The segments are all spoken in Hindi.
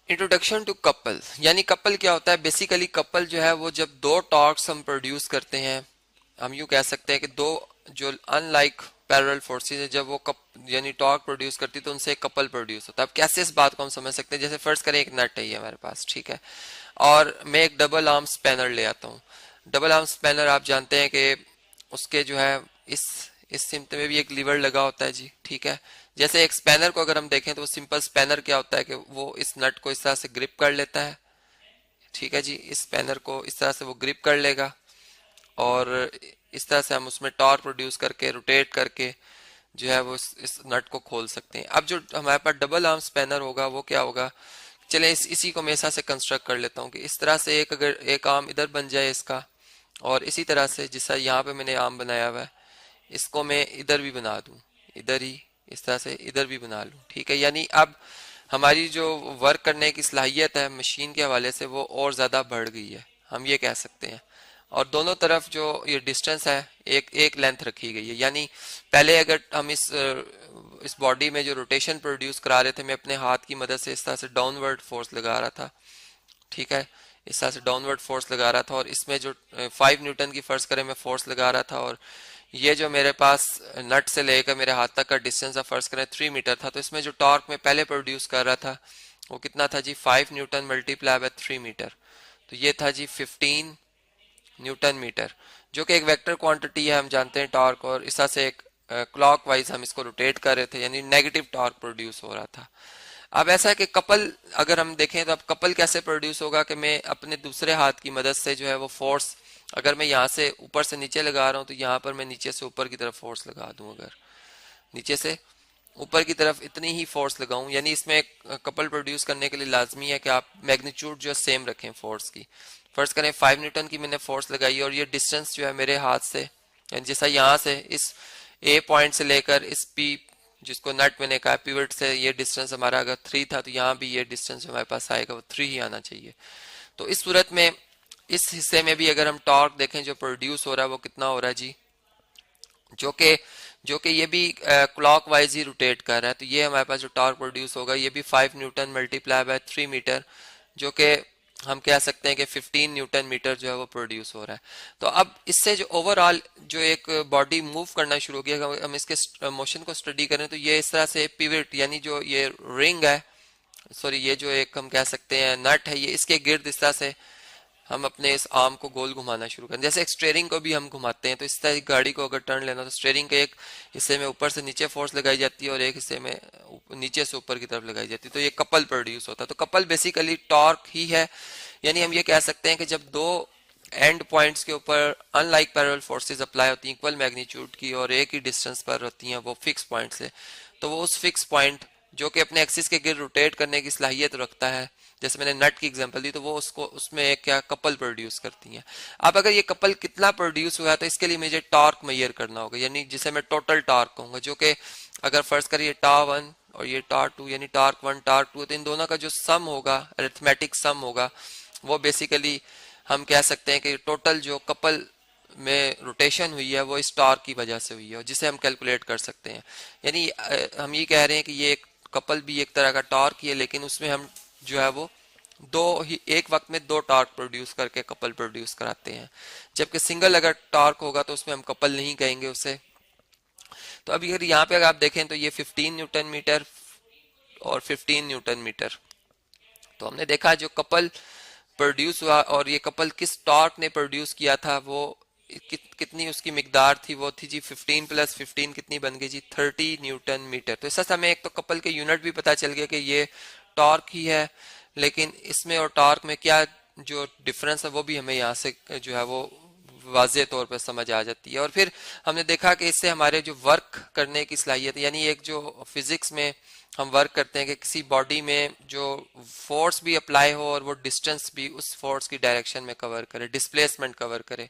इंट्रोडक्शन टू कपल, यानी कपल क्या होता है। बेसिकली कपल जो है वो जब दो टॉर्क्स हम प्रोड्यूस करते हैं, हम यूं कह सकते हैं कि दो जो अनलाइक पैरेलल फोर्सेस है, जब वो कप यानी टॉर्क प्रोड्यूस करती है तो उनसे एक कपल प्रोड्यूस होता है। अब कैसे इस बात को हम समझ सकते हैं, जैसे फर्ज करें एक नट है ये हमारे पास, ठीक है, और मैं एक डबल आर्म स्पैनर ले आता हूँ। डबल आर्म स्पैनर आप जानते हैं कि उसके जो है इस सिमटे में भी एक लीवर लगा होता है जी, ठीक है। जैसे एक स्पैनर को अगर हम देखें तो वो सिंपल स्पैनर क्या होता है कि वो इस नट को इस तरह से ग्रिप कर लेता है, ठीक है जी। इस स्पैनर को इस तरह से वो ग्रिप कर लेगा और इस तरह से हम उसमें टॉर्क प्रोड्यूस करके रोटेट करके जो है वो इस नट को खोल सकते हैं। अब जो हमारे पास डबल आर्म स्पैनर होगा वो क्या होगा, चले इसी को मैं ऐसा से कंस्ट्रक्ट कर लेता हूँ कि इस तरह से एक अगर एक आर्म इधर बन जाए इसका, और इसी तरह से जिस यहाँ पे मैंने आर्म बनाया हुआ है इसको मैं इधर भी बना दूं, इधर ही इस तरह से इधर भी बना लूं, ठीक है। यानी अब हमारी जो वर्क करने की सलाहियत है मशीन के हवाले से वो और ज़्यादा बढ़ गई है, हम ये कह सकते हैं। और दोनों तरफ जो ये डिस्टेंस है एक एक लेंथ रखी गई है। यानी पहले अगर हम इस बॉडी में जो रोटेशन प्रोड्यूस करा रहे थे, मैं अपने हाथ की मदद से इस तरह से डाउनवर्ड फोर्स लगा रहा था, ठीक है, इस तरह से डाउनवर्ड फोर्स लगा रहा था, और इसमें जो 5 न्यूटन की फर्ज करें मैं फोर्स लगा रहा था, और ये जो मेरे पास नट से लेकर मेरे हाथ तक का डिस्टेंस फर्ज करें 3 मीटर था, तो इसमें जो टॉर्क मैं पहले प्रोड्यूस कर रहा था वो कितना था जी, 5 न्यूटन मल्टीप्लाई बाय 3 मीटर। तो ये था जी 15 न्यूटन मीटर, जो कि एक वेक्टर क्वांटिटी है, हम जानते हैं टॉर्क, और इस तरह से एक क्लॉक वाइज हम इसको रोटेट कर रहे थे, यानी नेगेटिव टॉर्क प्रोड्यूस हो रहा था। अब ऐसा है कि कपल अगर हम देखें तो अब कपल कैसे प्रोड्यूस होगा कि मैं अपने दूसरे हाथ की मदद से जो है वो फोर्स, अगर मैं यहाँ से ऊपर से नीचे लगा रहा हूँ तो यहाँ पर मैं नीचे से ऊपर की तरफ फोर्स लगा दूं, अगर नीचे से ऊपर की तरफ इतनी ही फोर्स लगाऊं, यानी इसमें कपल प्रोड्यूस करने के लिए लाजमी है कि आप मैग्नीट्यूड जो सेम रखें फोर्स की। फर्स्ट करें 5 न्यूटन की मैंने फोर्स लगाई और ये डिस्टेंस जो है मेरे हाथ से, यानी जैसा यहाँ से इस ए पॉइंट से लेकर इस पी जिसको नट मैंने कहा पिवट से, ये डिस्टेंस हमारा अगर 3 था तो यहाँ भी ये डिस्टेंस जो हमारे पास आएगा वो 3 ही आना चाहिए। तो इस सूरत में इस हिस्से में भी अगर हम टॉर्क देखें जो प्रोड्यूस हो रहा है वो कितना हो रहा है जी, जो कि ये भी क्लॉक वाइज ही रोटेट कर रहा है। तो ये हमारे पास जो टॉर्क प्रोड्यूस होगा ये भी 5 न्यूटन मल्टीप्लाई बाय 3 मीटर, जो कि हम कह सकते हैं कि 15 न्यूटन मीटर जो है वो प्रोड्यूस हो रहा है। तो अब इससे जो ओवरऑल जो एक बॉडी मूव करना शुरू हो गया, हम इसके मोशन को स्टडी करें तो ये इस तरह से पिवट, यानी जो ये रिंग है, सॉरी ये जो एक हम कह सकते हैं नट है, ये इसके गिर्द इस तरह से हम अपने इस आर्म को गोल घुमाना शुरू करें। जैसे एक स्टेयरिंग को भी हम घुमाते हैं, तो इस तरह गाड़ी को अगर टर्न लेना तो स्टेयरिंग के एक हिस्से में ऊपर से नीचे फोर्स लगाई जाती है और एक हिस्से में नीचे से ऊपर की तरफ लगाई जाती है, तो ये कपल प्रोड्यूस होता है। तो कपल बेसिकली टॉर्क ही है, यानी हम ये कह सकते हैं कि जब दो एंड पॉइंट्स के ऊपर अनलाइक पैरेलल फोर्सेस अप्लाई होती हैं इक्वल मैग्नीट्यूड की और एक ही डिस्टेंस पर होती हैं वो फिक्स पॉइंट से, तो वो उस फिक्स पॉइंट जो कि अपने एक्सिस के गिर्द रोटेट करने की सलाहियत रखता है, जैसे मैंने नट की एग्जांपल दी, तो वो उसको उसमें एक क्या कपल प्रोड्यूस करती हैं। अब अगर ये कपल कितना प्रोड्यूस हुआ है तो इसके लिए मुझे टॉर्क मेजर करना होगा, यानी जिसे मैं टोटल टॉर्क कहूंगा, जो कि अगर फर्ज करिए टा 1 और ये टा 2 यानी टार्क 1 टार्क 2, तो इन दोनों का जो सम होगा, अरिथमेटिक सम होगा, वो बेसिकली हम कह सकते हैं कि टोटल जो कपल में रोटेशन हुई है वो इस टॉर्क की वजह से हुई है, और जिसे हम कैलकुलेट कर सकते हैं। यानी हम ये कह रहे हैं कि ये एक कपल भी एक तरह का टॉर्क ही है, लेकिन उसमें हम जो है वो दो ही एक वक्त में दो टॉर्क प्रोड्यूस करके कपल प्रोड्यूस कराते हैं। जबकि सिंगल अगर टॉर्क होगा तो उसमें हम कपल नहीं कहेंगे उसे। तो अभी अगर यहाँ पे अगर आप देखें तो ये 15 न्यूटन मीटर और 15 न्यूटन मीटर, तो हमने देखा जो कपल प्रोड्यूस हुआ और ये कपल किस टॉर्क ने प्रोड्यूस किया था, वो कितनी उसकी मिकदार थी, वो थी जी 15 प्लस 15 कितनी बन गई जी 30 न्यूटन मीटर। तो इससे हमें एक तो कपल के यूनिट भी पता चल गया कि ये टॉर्क ही है, लेकिन इसमें और टॉर्क में क्या जो डिफरेंस है वो भी हमें यहाँ से जो है वो वाज़ेह तौर पर समझ आ जाती है। और फिर हमने देखा कि इससे हमारे जो वर्क करने की सलाहियत, यानी एक जो फिजिक्स में हम वर्क करते हैं कि किसी बॉडी में जो फोर्स भी अप्लाई हो और वो डिस्टेंस भी उस फोर्स की डायरेक्शन में कवर करे, डिस्प्लेसमेंट कवर करे,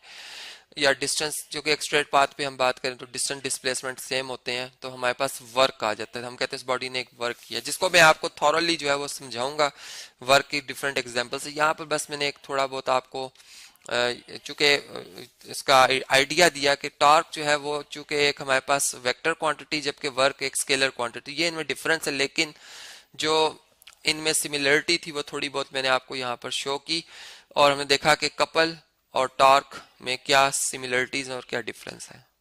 या डिस्टेंस जो कि एक स्ट्रेट पाथ पे हम बात करें तो डिस्टेंस डिस्प्लेसमेंट सेम होते हैं, तो हमारे पास वर्क आ जाता है। हम कहते हैं इस बॉडी ने एक वर्क किया, जिसको मैं आपको थॉरली जो है वो समझाऊंगा वर्क की डिफरेंट एग्जांपल से। यहाँ पर बस मैंने एक थोड़ा बहुत आपको चूंकि इसका आइडिया दिया कि टॉर्क जो है वो चूंकि एक हमारे पास वेक्टर क्वांटिटी जबकि वर्क एक स्केलर क्वांटिटी, ये इनमें डिफरेंस है। लेकिन जो इनमें सिमिलरिटी थी वो थोड़ी बहुत मैंने आपको यहाँ पर शो की, और हमने देखा कि कपल और टॉर्क में क्या सिमिलरिटीज और क्या डिफरेंस है।